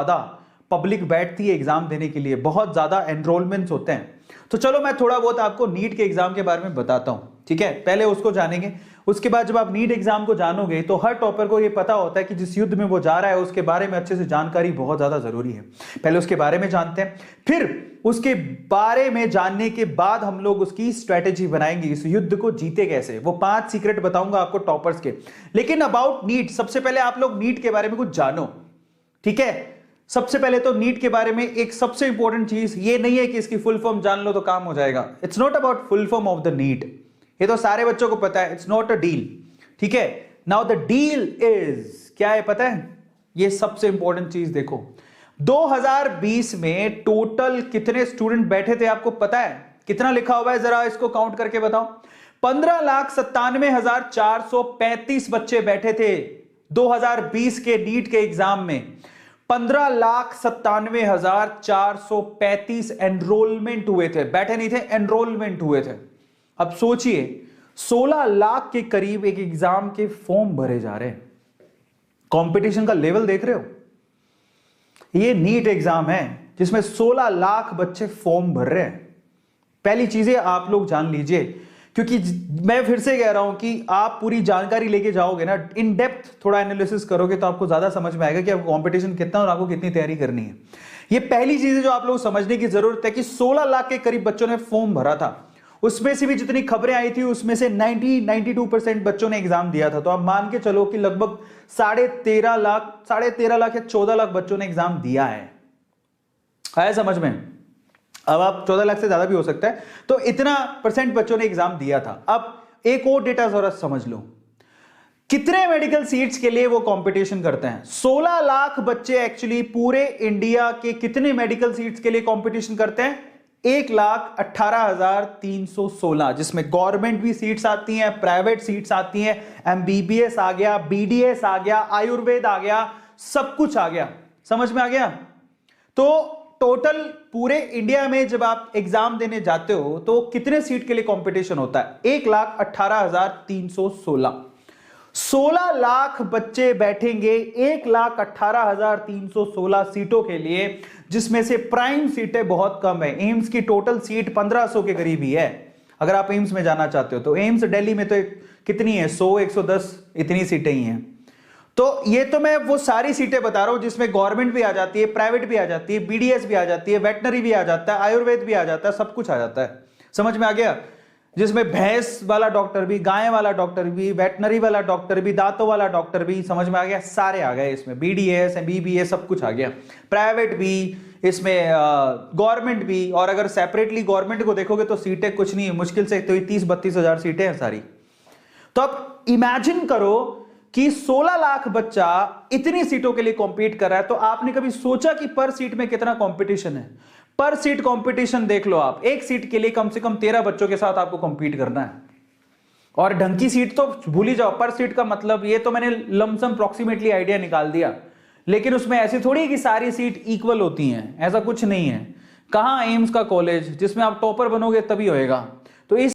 ज्यादा पब्लिक बैठती है एग्जाम देने के लिए, बहुत ज्यादा एनरोलमेंट्स होते हैं। तो चलो मैं थोड़ा बहुत आपको नीट के एग्जाम के बारे में बताता हूं, ठीक है। पहले उसको जानेंगे, उसके बाद जब आप नीट एग्जाम को जानोगे तो हर टॉपर को ये पता होता है कि जिस युद्ध में वो जा रहा है उसके बारे में अच्छे से जानकारी बहुत ज्यादा जरूरी है। पहले उसके बारे में जानते हैं, फिर उसके बारे में जानने के बाद हम लोग उसकी स्ट्रेटेजी बनाएंगे, इस युद्ध को जीते कैसे। वो 5 सीक्रेट बताऊंगा आपको टॉपर्स के। लेकिन अबाउट नीट, सबसे पहले आप लोग नीट के बारे में कुछ जानो, ठीक है। सबसे पहले तो नीट के बारे में एक सबसे इंपॉर्टेंट चीज ये नहीं है कि इसकी फुल फॉर्म जान लो तो काम हो जाएगा। It's not about full form of the NEET, ये तो सारे बच्चों को पता है। इट्स नॉट अ डील, ठीक है। नाउ द डील इज, क्या है पता है? ये सबसे इंपॉर्टेंट चीज देखो, 2020 में टोटल कितने स्टूडेंट बैठे थे आपको पता है? कितना लिखा हुआ है जरा इसको काउंट करके बताओ। 15,97,435 बच्चे बैठे थे 2020 के नीट के एग्जाम में। 15,97,435 एनरोलमेंट हुए थे, बैठे नहीं थे, एनरोलमेंट हुए थे। अब सोचिए 16 लाख के करीब एक एग्जाम के फॉर्म भरे जा रहे हैं। कंपटीशन का लेवल देख रहे हो? ये नीट एग्जाम है जिसमें 16 लाख बच्चे फॉर्म भर रहे हैं। पहली चीजें आप लोग जान लीजिए, क्योंकि मैं फिर से कह रहा हूं कि आप पूरी जानकारी लेके जाओगे ना, इन डेप्थ थोड़ा एनालिसिस करोगे तो आपको ज्यादा समझ में आएगा कि आपको कंपटीशन कितना और आपको कितनी तैयारी करनी है। ये पहली चीज है जो आप लोग समझने की जरूरत है कि 16 लाख के करीब बच्चों ने फॉर्म भरा था। उसमें से भी जितनी खबरें आई थी उसमें से 92% बच्चों ने एग्जाम दिया था। तो आप मान के चलो कि लगभग 13.5 लाख या 14 लाख बच्चों ने एग्जाम दिया है। आया समझ में? अब आप 14 लाख से ज्यादा भी हो सकता है, तो इतना परसेंट बच्चों ने एग्जाम दिया था। अब एक और डेटा जरा समझ लो, कितने मेडिकल सीट्स के लिए वो कंपटीशन करते हैं। 16 लाख बच्चे एक्चुअली पूरे इंडिया के कितने मेडिकल सीट्स के लिए कंपटीशन करते हैं? 1,18,316, जिसमें गवर्नमेंट भी सीट्स आती हैं, प्राइवेट सीट्स आती हैं, एमबीबीएस आ गया, बीडीएस आ गया, आयुर्वेद आ गया, सब कुछ आ गया। समझ में आ गया? तो टोटल पूरे इंडिया में जब आप एग्जाम देने जाते हो तो कितने सीट के लिए कंपटीशन होता है? 1,18,316। 16 लाख बच्चे बैठेंगे 1,18,316 सीटों के लिए, जिसमें से प्राइम सीटें बहुत कम है। एम्स की टोटल सीट 1500 के करीब ही है। अगर आप एम्स में जाना चाहते हो तो एम्स दिल्ली में तो कितनी है? 100, 110 इतनी सीटें ही हैं। तो ये तो मैं वो सारी सीटें बता रहा हूं जिसमें गवर्नमेंट भी आ जाती है, प्राइवेट भी आ जाती है, बीडीएस भी आ जाती है, वेटनरी भी आ जाता है, आयुर्वेद भी आ जाता है, सब कुछ आ जाता है। समझ में आ गया? जिसमें भैंस वाला डॉक्टर भी, गाय वाला डॉक्टर भी, वेटनरी वाला डॉक्टर भी, दांतों वाला डॉक्टर भी, समझ में आ गया? सारे आ गए इसमें, बीडीएस, एमबीबीएस सब कुछ आ गया। प्राइवेट भी इसमें, गवर्नमेंट भी। और अगर सेपरेटली गवर्नमेंट को देखोगे तो सीटें कुछ नहीं है, मुश्किल से तो 30-32 हजार सीटें हैं सारी। तो अब इमेजिन करो कि 16 लाख बच्चा इतनी सीटों के लिए कॉम्पीट कर रहा है। तो आपने कभी सोचा कि पर सीट में कितना कंपटीशन है? पर सीट कंपटीशन देख लो आप, एक सीट के लिए कम से कम 13 बच्चों के साथ आपको कॉम्पीट करना है। और ढंग की सीट तो भूल ही जाओ। पर सीट का मतलब, ये तो मैंने लमसम अप्रॉक्सीमेटली आइडिया निकाल दिया, लेकिन उसमें ऐसी थोड़ी कि सारी सीट इक्वल होती हैं, ऐसा कुछ नहीं है। कहां एम्स का कॉलेज जिसमें आप टॉपर बनोगे तभी होएगा। तो इस